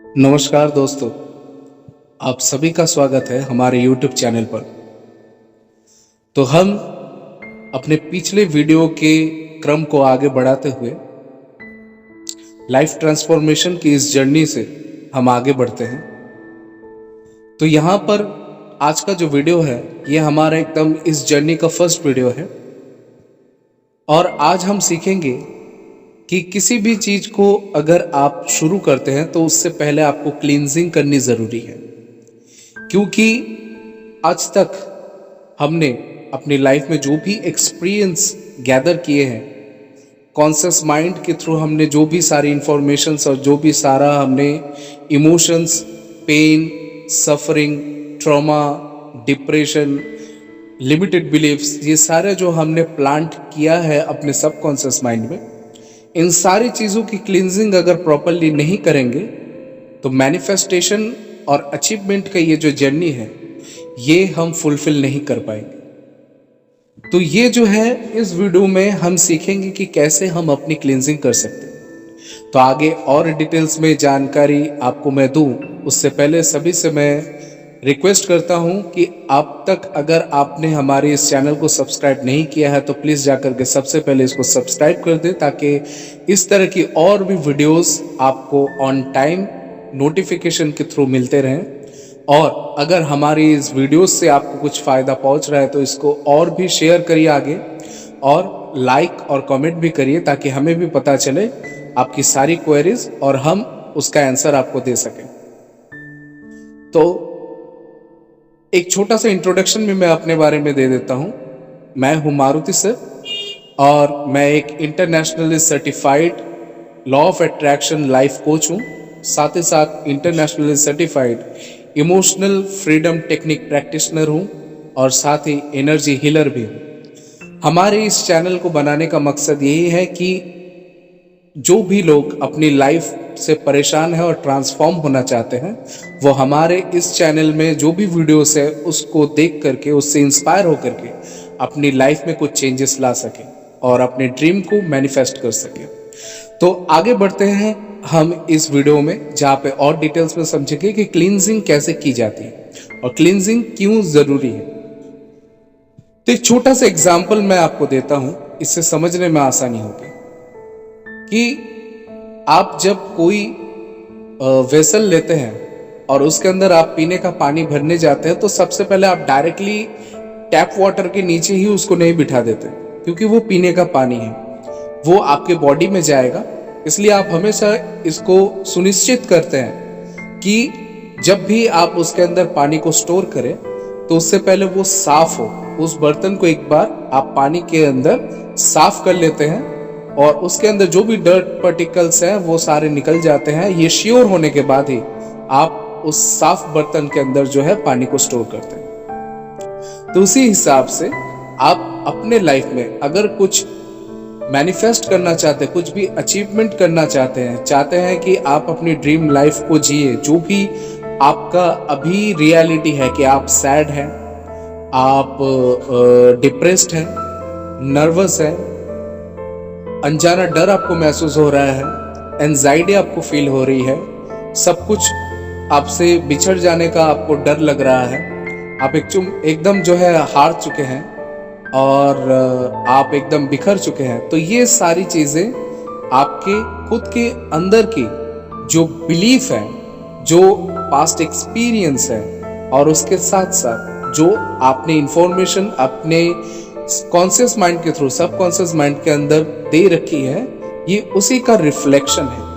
नमस्कार दोस्तों, आप सभी का स्वागत है हमारे YouTube चैनल पर। तो हम अपने पिछले वीडियो के क्रम को आगे बढ़ाते हुए लाइफ ट्रांसफॉर्मेशन की इस जर्नी से हम आगे बढ़ते हैं। तो यहाँ पर आज का जो वीडियो है ये हमारा एकदम इस जर्नी का फर्स्ट वीडियो है और आज हम सीखेंगे कि किसी भी चीज को अगर आप शुरू करते हैं तो उससे पहले आपको क्लींजिंग करनी जरूरी है, क्योंकि आज तक हमने अपनी लाइफ में जो भी एक्सपीरियंस गैदर किए हैं, कॉन्शियस माइंड के थ्रू हमने जो भी सारी इंफॉर्मेशंस और जो भी सारा हमने emotions, pain, suffering, trauma, depression, limited beliefs, ये सारे जो हमने प्लांट किया है अपने सबकॉन्शियस माइंड में, इन सारी चीज़ों की क्लींजिंग अगर प्रॉपरली नहीं करेंगे तो मैनिफेस्टेशन और अचीवमेंट का ये जो जर्नी है ये हम फुलफिल नहीं कर पाएंगे। तो ये जो है इस वीडियो में हम सीखेंगे कि कैसे हम अपनी क्लींजिंग कर सकते हैं। तो आगे और डिटेल्स में जानकारी आपको मैं दूं उससे पहले सभी से मैं रिक्वेस्ट करता हूं कि अब तक अगर आपने हमारे इस चैनल को सब्सक्राइब नहीं किया है तो प्लीज़ जाकर के सबसे पहले इसको सब्सक्राइब कर दें, ताकि इस तरह की और भी वीडियोस आपको ऑन टाइम नोटिफिकेशन के थ्रू मिलते रहें। और अगर हमारी इस वीडियोस से आपको कुछ फ़ायदा पहुंच रहा है तो इसको और भी शेयर करिए आगे, और लाइक और कमेंट भी करिए ताकि हमें भी पता चले आपकी सारी क्वेरीज और हम उसका आंसर आपको दे सकें। तो एक छोटा सा इंट्रोडक्शन भी मैं अपने बारे में दे देता हूं। मैं हूं मारुति सर और मैं एक internationally certified law of attraction life coach हूं, साथ ही साथ internationally certified emotional freedom technique practitioner हूं और साथ ही एनर्जी हीलर भी हूं। हमारे इस चैनल को बनाने का मकसद यही है कि जो भी लोग अपनी लाइफ से परेशान है और ट्रांसफॉर्म होना चाहते हैं वो हमारे इस चैनल में जो भी वीडियोस है उसको देख करके, उससे इंस्पायर होकर के अपनी लाइफ में कुछ चेंजेस ला सके और अपने ड्रीम को मैनिफेस्ट कर सके। तो आगे बढ़ते हैं हम इस वीडियो में, जहाँ पे और डिटेल्स में समझेंगे कि क्लींजिंग कैसे की जाती है और क्लींजिंग क्यों जरूरी है। तो एक छोटा सा एग्जाम्पल मैं आपको देता हूं, इससे समझने में आसानी होगी कि आप जब कोई वेसल लेते हैं और उसके अंदर आप पीने का पानी भरने जाते हैं तो सबसे पहले आप डायरेक्टली टैप वाटर के नीचे ही उसको नहीं बिठा देते, क्योंकि वो पीने का पानी है, वो आपके बॉडी में जाएगा। इसलिए आप हमेशा इसको सुनिश्चित करते हैं कि जब भी आप उसके अंदर पानी को स्टोर करें तो उससे पहले वो साफ हो। उस बर्तन को एक बार आप पानी के अंदर साफ कर लेते हैं और उसके अंदर जो भी डर्ट पार्टिकल्स हैं वो सारे निकल जाते हैं। ये श्योर होने के बाद ही आप उस साफ बर्तन के अंदर जो है पानी को स्टोर करते हैं। तो उसी हिसाब से आप अपने लाइफ में अगर कुछ मैनिफेस्ट करना चाहते हैं, कुछ भी अचीवमेंट करना चाहते हैं कि आप अपनी ड्रीम लाइफ को जिए, जो भी आपका अभी रियलिटी है कि आप सैड हैं, आप डिप्रेस्ड हैं, नर्वस हैं, अनजाना डर आपको महसूस हो रहा है, एंजाइटी आपको फील हो रही है, सब कुछ आपसे बिछड़ जाने का आपको डर लग रहा है, आप एकदम जो है हार चुके हैं और आप एकदम बिखर चुके हैं, तो ये सारी चीजें आपके खुद के अंदर की जो बिलीफ है, जो पास्ट एक्सपीरियंस है और उसके साथ साथ जो आपने इंफॉर्मेशन अपने कॉन्शियस माइंड के थ्रू सबकॉन्शियस माइंड के अंदर दे रखी है, ये उसी का रिफ्लेक्शन है।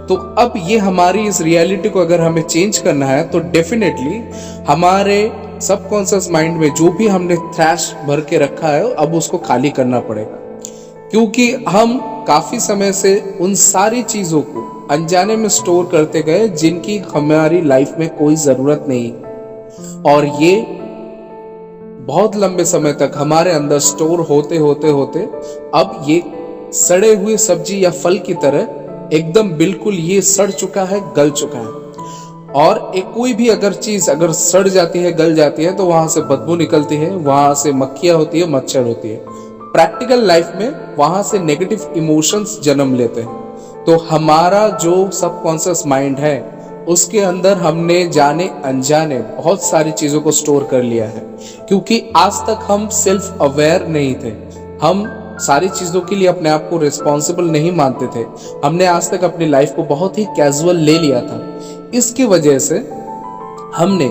तो अब ये हमारी इस रियलिटी को अगर हमें चेंज करना है तो डेफिनेटली हमारे सबकॉन्शियस माइंड में जो भी हमने थ्रैश भर के रखा है अब उसको खाली करना पड़ेगा, क्योंकि हम काफी समय से उन सारी चीजों को अनजाने में स्टोर करते गए जिनकी हमारी लाइफ में कोई जरूरत नहीं, और ये बहुत लंबे समय तक हमारे अंदर स्टोर होते होते होते अब ये सड़े हुए सब्जी या फल की तरह एकदम बिल्कुल ये सड़ चुका है, गल चुका है। और एक कोई भी अगर चीज अगर सड़ जाती है, गल जाती है, तो वहां से बदबू निकलती है, वहां से मक्खियां होती है, मच्छर होती है। प्रैक्टिकल लाइफ में वहां से नेगेटिव इमोशंस जन्म लेते हैं। तो हमारा जो सबकॉन्शियस माइंड है उसके अंदर हमने जाने अनजाने बहुत सारी चीजों को स्टोर कर लिया है, क्योंकि आज तक हम सेल्फ अवेयर नहीं थे। हम सारी चीजों के लिए अपने आप को रिस्पॉन्सिबल नहीं मानते थे। हमने आज तक अपनी लाइफ को बहुत ही कैजुअल ले लिया था। इसकी वजह से हमने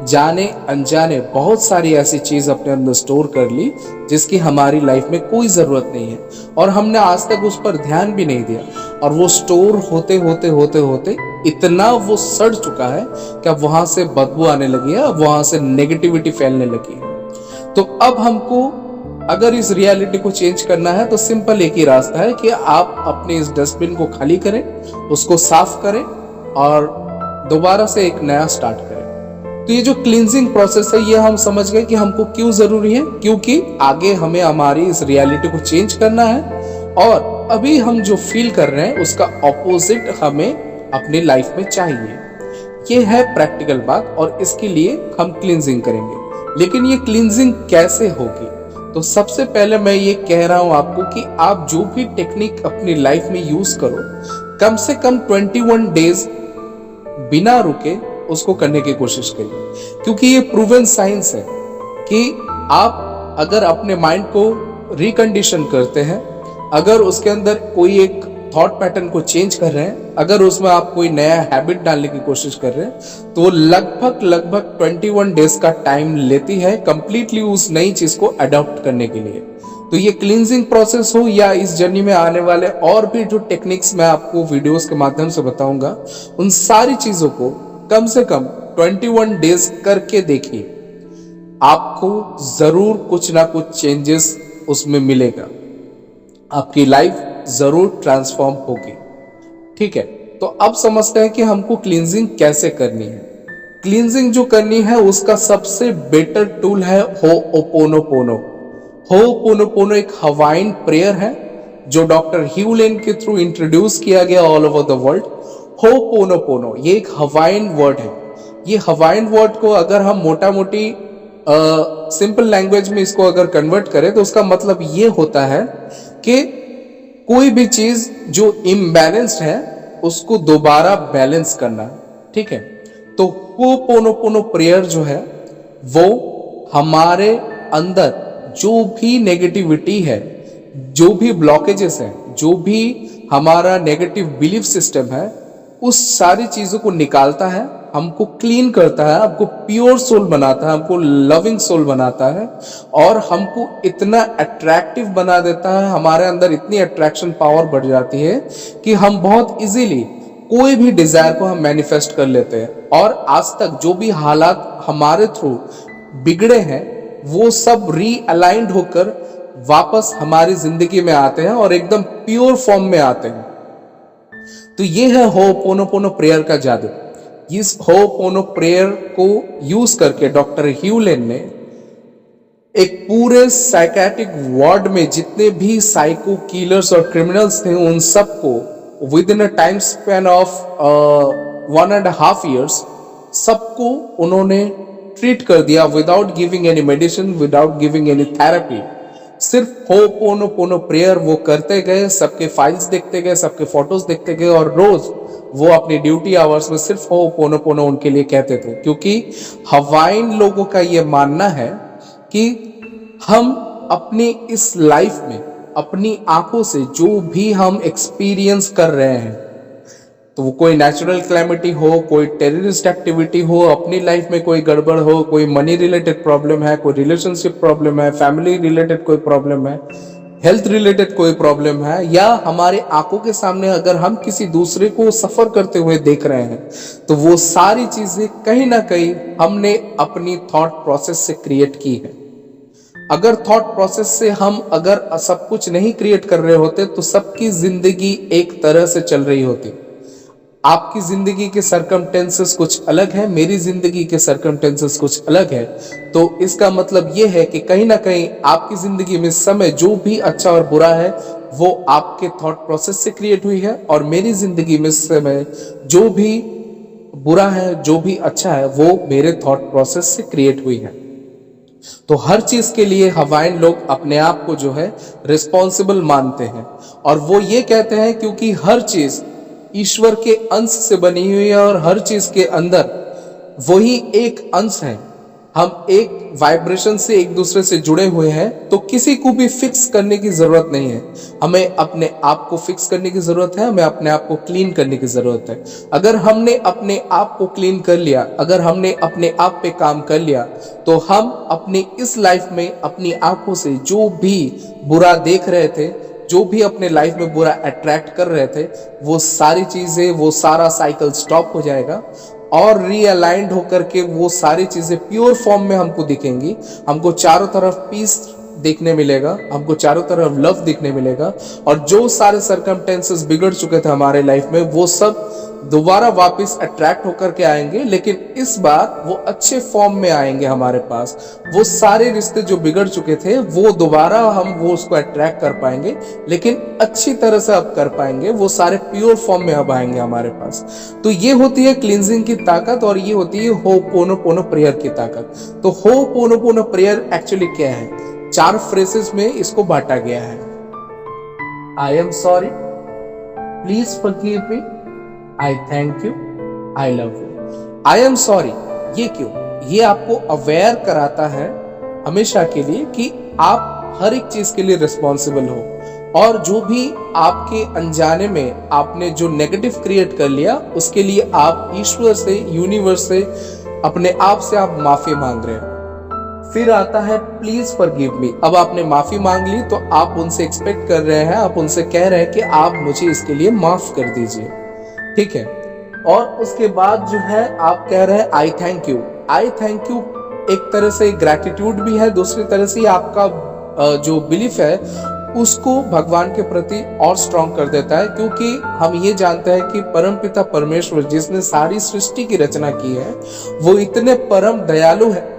जाने अनजाने बहुत सारी ऐसी चीज अपने अंदर स्टोर कर ली जिसकी हमारी लाइफ में कोई जरूरत नहीं है, और हमने आज तक उस पर ध्यान भी नहीं दिया। और वो स्टोर होते होते होते होते इतना वो सड़ चुका है कि अब वहां से बदबू आने लगी है, अब वहां से नेगेटिविटी फैलने लगी है। तो अब हमको अगर इस रियलिटी को चेंज करना है तो सिंपल एक ही रास्ता है कि आप अपने इस डस्टबिन को खाली करें, उसको साफ करें और दोबारा से एक नया स्टार्ट करें। तो ये जो क्लींजिंग प्रोसेस है ये हम समझ गए कि हमको क्यों जरूरी है, क्योंकि आगे हमें हमारी इस रियलिटी को चेंज करना है और अभी हम जो फील कर रहे हैं उसका ऑपोजिट हमें अपनी लाइफ में चाहिए। ये है प्रैक्टिकल बात और इसके लिए हम क्लींजिंग करेंगे। लेकिन ये क्लींजिंग कैसे होगी? तो सबसे पहले मैं ये कह रहा हूं आपको कि आप जो भी टेक्निक अपनी लाइफ में यूज करो, कम से कम 21 डेज बिना रुके उसको करने की कोशिश करिए, क्योंकि ये प्रूवन साइंस है कि आप अगर अपने माइंड को रिकंडीशन करते हैं, अगर उसके अंदर कोई एक थॉट पैटर्न को चेंज कर रहे हैं, अगर उसमें आप कोई नया हैबिट डालने की कोशिश कर रहे हैं, तो वो लगभग 21 डेज का टाइम लेती है कंप्लीटली उस नई चीज को अडॉप्ट करने के लिए। तो ये क्लींजिंग प्रोसेस हो या इस जर्नी में आने वाले और भी जो टेक्निक्स मैं आपको वीडियोस के माध्यम से बताऊंगा, उन सारी चीजों को कम से कम 21 डेज करके देखिए, आपको जरूर कुछ ना कुछ चेंजेस उसमें मिलेगा, आपकी लाइफ जरूर ट्रांसफॉर्म होगी। ठीक है, तो अब समझते हैं कि हमको क्लींजिंग कैसे करनी है। क्लींजिंग जो करनी है उसका सबसे बेटर टूल है होओपोनोपोनो। होओपोनोपोनो एक हवाइन प्रेयर है जो डॉक्टर ह्यू लेन के थ्रू इंट्रोड्यूस किया गया ऑल ओवर द वर्ल्ड। होओपोनोपोनो ये एक हवाइन वर्ड है। ये हवाइन वर्ड को अगर हम मोटा मोटी सिंपल लैंग्वेज में इसको अगर कन्वर्ट करें तो उसका मतलब ये होता है कि कोई भी चीज जो इम्बैलेंस्ड है उसको दोबारा बैलेंस करना। ठीक है, तो होओपोनोपोनो प्रेयर जो है वो हमारे अंदर जो भी नेगेटिविटी है, जो भी ब्लॉकेजेस है, जो भी हमारा नेगेटिव बिलीफ सिस्टम है, उस सारी चीजों को निकालता है, हमको क्लीन करता है, हमको प्योर सोल बनाता है, हमको लविंग सोल बनाता है और हमको इतना अट्रैक्टिव बना देता है, हमारे अंदर इतनी अट्रैक्शन पावर बढ़ जाती है कि हम बहुत इजीली कोई भी डिजायर को हम मैनिफेस्ट कर लेते हैं। और आज तक जो भी हालात हमारे थ्रू बिगड़े हैं वो सब रीअलाइंड होकर वापस हमारी जिंदगी में आते हैं और एकदम प्योर फॉर्म में आते हैं। तो ये है होओपोनोपोनो प्रेयर का जादू। इस होओपोनो प्रेयर को यूज करके डॉक्टर ह्यू लेन ने एक पूरे साइकेट्रिक वार्ड में जितने भी साइको किलर्स और क्रिमिनल्स थे उन सबको with in a time span of 1.5 years सबको उन्होंने ट्रीट कर दिया without giving any medicine, without giving any therapy. सिर्फ होओपोनोपोनो प्रेयर वो करते गए, सबके फाइल्स देखते गए, सबके फोटोज देखते गए और रोज वो अपनी ड्यूटी आवर्स में सिर्फ होओपोनोपोनो उनके लिए कहते थे, क्योंकि हवाइन लोगों का ये मानना है कि हम अपनी इस लाइफ में अपनी आंखों से जो भी हम एक्सपीरियंस कर रहे हैं, तो वो कोई नेचुरल क्लैमिटी हो, कोई टेररिस्ट एक्टिविटी हो, अपनी लाइफ में कोई गड़बड़ हो, कोई मनी रिलेटेड प्रॉब्लम है, कोई रिलेशनशिप प्रॉब्लम है, फैमिली रिलेटेड कोई प्रॉब्लम है, हेल्थ रिलेटेड कोई प्रॉब्लम है, या हमारे आंखों के सामने अगर हम किसी दूसरे को सफर करते हुए देख रहे हैं, तो वो सारी चीजें कहीं ना कहीं हमने अपनी थॉट प्रोसेस से क्रिएट की है। अगर थॉट प्रोसेस से हम अगर सब कुछ नहीं क्रिएट कर रहे होते तो सबकी जिंदगी एक तरह से चल रही होती। आपकी जिंदगी के सर्कमटेंसेस कुछ अलग है, मेरी जिंदगी के सर्कमटेंसेस कुछ अलग है। तो इसका मतलब यह है कि कहीं ना कहीं आपकी जिंदगी में समय जो भी अच्छा और बुरा है वो आपके थॉट प्रोसेस से क्रिएट हुई है, और मेरी जिंदगी में समय जो भी बुरा है, जो भी अच्छा है, वो मेरे थॉट प्रोसेस से क्रिएट हुई है। तो हर चीज के लिए हवाइन लोग अपने आप को जो है रिस्पॉन्सिबल मानते हैं, और वो ये कहते हैं क्योंकि हर चीज ईश्वर के अंश से बनी हुई है और हर चीज के अंदर वही एक अंश है। हम एक वाइब्रेशन से एक दूसरे से जुड़े हुए हैं, तो किसी को भी फिक्स करने की जरूरत नहीं है। हमें अपने आप को फिक्स करने की जरूरत है, हमें अपने आप को क्लीन करने की जरूरत है। अगर हमने अपने आप को क्लीन कर लिया, अगर हमने अपने आप पे काम कर लिया, तो हम अपनी इस लाइफ में अपनी आंखों से जो भी बुरा देख रहे थे, जो भी अपने लाइफ में बुरा अट्रैक्ट कर रहे थे, वो सारी चीजें, वो सारा साइकिल स्टॉप हो जाएगा और रीअलाइंड होकर के वो सारी चीजें प्योर फॉर्म में हमको दिखेंगी। हमको चारों तरफ पीस देखने मिलेगा, हमको चारों तरफ लव दिखने मिलेगा, और जो सारे सर्कमस्टेंसेस बिगड़ चुके थे हमारे लाइफ में, वो सब दोबारा वापस अट्रैक्ट होकर के आएंगे, लेकिन इस बार वो अच्छे फॉर्म में आएंगे हमारे पास। वो सारे रिश्ते जो बिगड़ चुके थे, वो दोबारा हम वो उसको अट्रैक्ट कर पाएंगे, लेकिन अच्छी तरह से अब कर पाएंगे। वो सारे प्योर फॉर्म में अब आएंगे हमारे पास। तो ये होती है क्लींजिंग की ताकत, और ये होती है होपोनोपोनो प्रेयर की ताकत। तो होपोनोपोनो प्रेयर एक्चुअली क्या है? 4 फ्रेजेस में इसको बांटा गया है। I am sorry, please forgive me, I thank you, I love you. I am sorry, ये क्यों? ये आपको अवेयर कराता है हमेशा के लिए कि आप हर एक चीज के लिए रिस्पॉन्सिबल हो, और जो भी आपके अनजाने में आपने जो नेगेटिव क्रिएट कर लिया, उसके लिए आप ईश्वर से, यूनिवर्स से, अपने आप से आप माफी मांग रहे हो। फिर आता है प्लीज फॉरगिव मी। अब आपने माफी मांग ली, तो आप उनसे एक्सपेक्ट कर रहे हैं, आप उनसे कह रहे हैं कि आप मुझे इसके लिए माफ कर दीजिए, ठीक है। और उसके बाद जो है आप कह रहे हैं आई thank you. I thank you एक तरह से ग्रैटिट्यूड भी है, दूसरी तरह से आपका जो बिलीफ है उसको भगवान के प्रति और स्ट्रॉन्ग कर देता है, क्योंकि हम ये जानते हैं कि परमपिता परमेश्वर जिसने सारी सृष्टि की रचना की है, वो इतने परम दयालु है,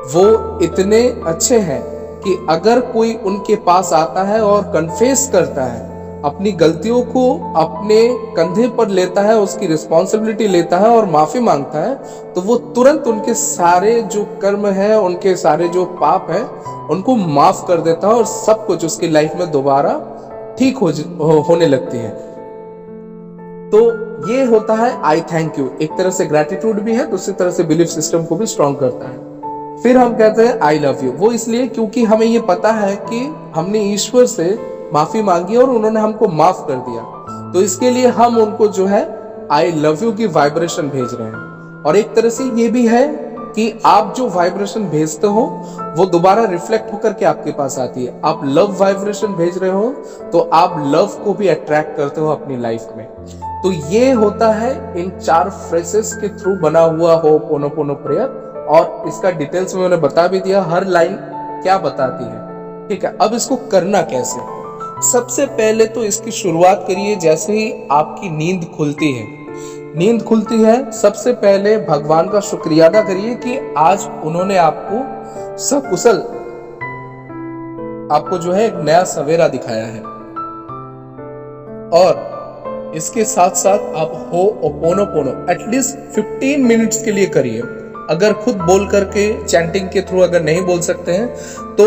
वो इतने अच्छे हैं कि अगर कोई उनके पास आता है और कन्फेस करता है, अपनी गलतियों को अपने कंधे पर लेता है, उसकी रिस्पॉन्सिबिलिटी लेता है और माफी मांगता है, तो वो तुरंत उनके सारे जो कर्म है, उनके सारे जो पाप है, उनको माफ कर देता है, और सब कुछ उसकी लाइफ में दोबारा ठीक होने लगती है। तो ये होता है आई थैंक यू। एक तरह से ग्रैटिट्यूड भी है, दूसरी तरह से बिलीफ सिस्टम को भी स्ट्रॉन्ग करता है। फिर हम कहते हैं आई लव यू। वो इसलिए क्योंकि हमें ये पता है कि हमने ईश्वर से माफी मांगी और उन्होंने हमको माफ कर दिया, तो इसके लिए हम उनको जो है आई लव यू की वाइब्रेशन भेज रहे हैं। और एक तरह से ये भी है कि आप जो वाइब्रेशन भेजते हो वो दोबारा रिफ्लेक्ट होकर के आपके पास आती है। आप लव वाइब्रेशन भेज रहे हो, तो आप लव को भी अट्रैक्ट करते हो अपनी लाइफ में। तो ये होता है इन 4 फ्रेजेस के थ्रू बना हुआ होपोनोपोनो प्रेयर, और इसका डिटेल्स में मैंने बता भी दिया, हर लाइन क्या बताती है, ठीक है। अब इसको करना कैसे? सबसे पहले तो इसकी शुरुआत करिए जैसे ही आपकी नींद खुलती है। नींद खुलती है, सबसे पहले भगवान का शुक्रिया अदा करिए कि आज उन्होंने आपको सकुशल, आपको जो है एक नया सवेरा दिखाया है। और इसके साथ साथ आप होपोनोपोनो एटलीस्ट 15 मिनट्स के लिए करिए। अगर खुद बोल करके चैंटिंग के थ्रू अगर नहीं बोल सकते हैं, तो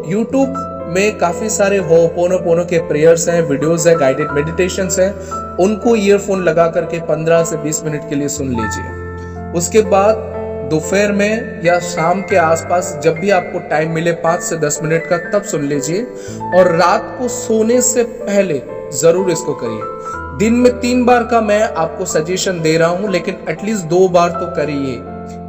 YouTube में काफी सारे होपोनोपोनो के प्रेयर्स हैं, वीडियोस हैं, गाइडेड मेडिटेशंस हैं, उनको ईयरफोन लगा करके 15 से 20 मिनट के लिए सुन लीजिए। उसके बाद दोपहर में या शाम के आसपास जब भी आपको टाइम मिले 5 से 10 मिनट का, तब सुन लीजिए। और रात को सोने से पहले जरूर इसको करिए। दिन में 3 बार का मैं आपको सजेशन दे रहा हूं, लेकिन एटलीस्ट 2 बार तो करिए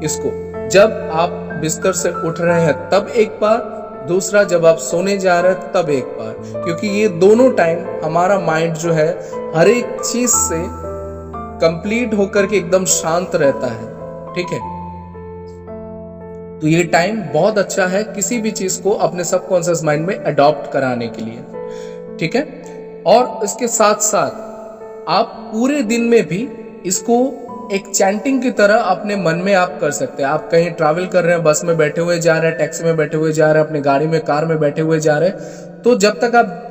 इसको। जब आप बिस्तर से उठ रहे हैं तब एक बार, दूसरा जब आप सोने जा रहे हैं तब एक बार, क्योंकि ये दोनों टाइम हमारा माइंड जो है हर एक चीज से कंप्लीट होकर के एकदम शांत रहता है, ठीक है। तो ये टाइम बहुत अच्छा है किसी भी चीज को अपने सबकॉन्शियस माइंड में अडॉप्ट कराने के लिए, ठीक है। और इसके साथ साथ आप पूरे दिन में भी इसको एक चैंटिंग की तरह अपने मन में आप कर सकते हैं। आप कहीं ट्रैवल कर रहे हैं, बस में बैठे हुए जा रहे हैं, टैक्सी में बैठे हुए जा रहे हैं, अपनी गाड़ी में, कार में बैठे हुए जा रहे हैं, तो जब तक आप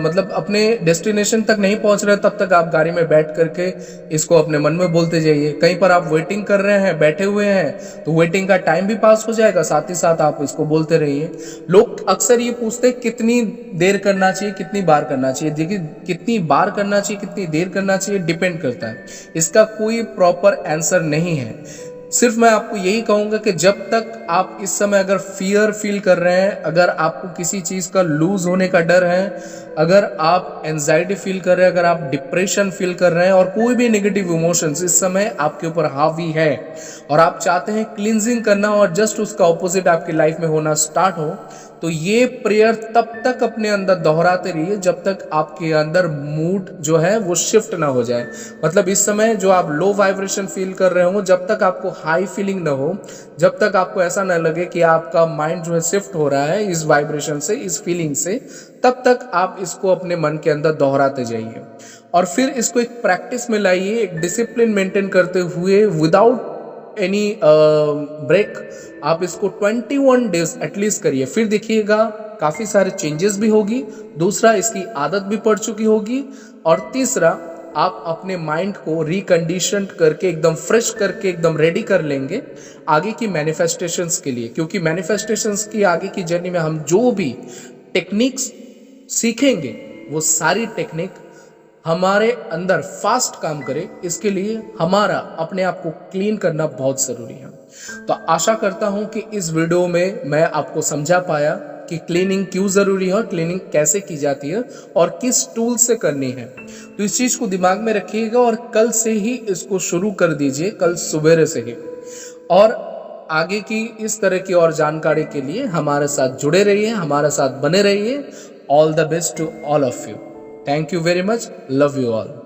मतलब अपने डेस्टिनेशन तक नहीं पहुंच रहे तब तक आप गाड़ी में बैठ करके इसको अपने मन में बोलते जाइए। कहीं पर आप वेटिंग कर रहे हैं, बैठे हुए हैं, तो वेटिंग का टाइम भी पास हो जाएगा, साथ ही साथ आप इसको बोलते रहिए। लोग अक्सर ये पूछते हैं कितनी देर करना चाहिए, कितनी बार करना चाहिए। देखिए, कितनी बार करना चाहिए, कितनी देर करना चाहिए, डिपेंड करता है। इसका कोई प्रॉपर आंसर नहीं है। सिर्फ मैं आपको यही कहूंगा कि जब तक आप इस समय अगर फियर फील कर रहे हैं, अगर आपको किसी चीज का लूज होने का डर है, अगर आप एंजाइटी फील कर रहे हैं, अगर आप डिप्रेशन फील कर रहे हैं और कोई भी नेगेटिव इमोशंस इस समय आपके ऊपर हावी है और आप चाहते हैं क्लींजिंग करना और जस्ट उसका ऑपोजिट आपकी लाइफ में होना स्टार्ट हो, तो ये प्रेयर तब तक अपने अंदर दोहराते रहिए जब तक आपके अंदर मूड जो है वो शिफ्ट ना हो जाए। मतलब इस समय जो आप लो वाइब्रेशन फील कर रहे हो, जब तक आपको हाई फीलिंग ना हो, जब तक आपको ऐसा ना लगे कि आपका माइंड जो है शिफ्ट हो रहा है इस वाइब्रेशन से, इस फीलिंग से, तब तक आप इसको अपने मन के अंदर दोहराते जाइए और फिर इसको एक प्रैक्टिस में लाइए, एक डिसिप्लिन मेंटेन करते हुए विदाउट एनी ब्रेक आप इसको 21 डेज एटलीस्ट करिए। फिर देखिएगा काफी सारे चेंजेस भी होगी। दूसरा, इसकी आदत भी पड़ चुकी होगी और तीसरा, आप अपने माइंड को रिकंडीशन करके एकदम फ्रेश करके एकदम रेडी कर लेंगे आगे की मैनिफेस्टेशंस के लिए। क्योंकि मैनिफेस्टेशंस की आगे की जर्नी में हम जो भी टेक्निक्स सीखेंगे वो सारी टेक्निक हमारे अंदर फास्ट काम करे, इसके लिए हमारा अपने आप को क्लीन करना बहुत जरूरी है। तो आशा करता हूं कि इस वीडियो में मैं आपको समझा पाया कि क्लीनिंग क्यों जरूरी है और क्लीनिंग कैसे की जाती है और किस टूल से करनी है। तो इस चीज को दिमाग में रखिएगा और कल से ही इसको शुरू कर दीजिए, कल सवेरे से ही। और आगे की इस तरह की और जानकारी के लिए हमारे साथ जुड़े रहिए, हमारे साथ बने रहिए। All the best to all of you. Thank you very much. Love you all.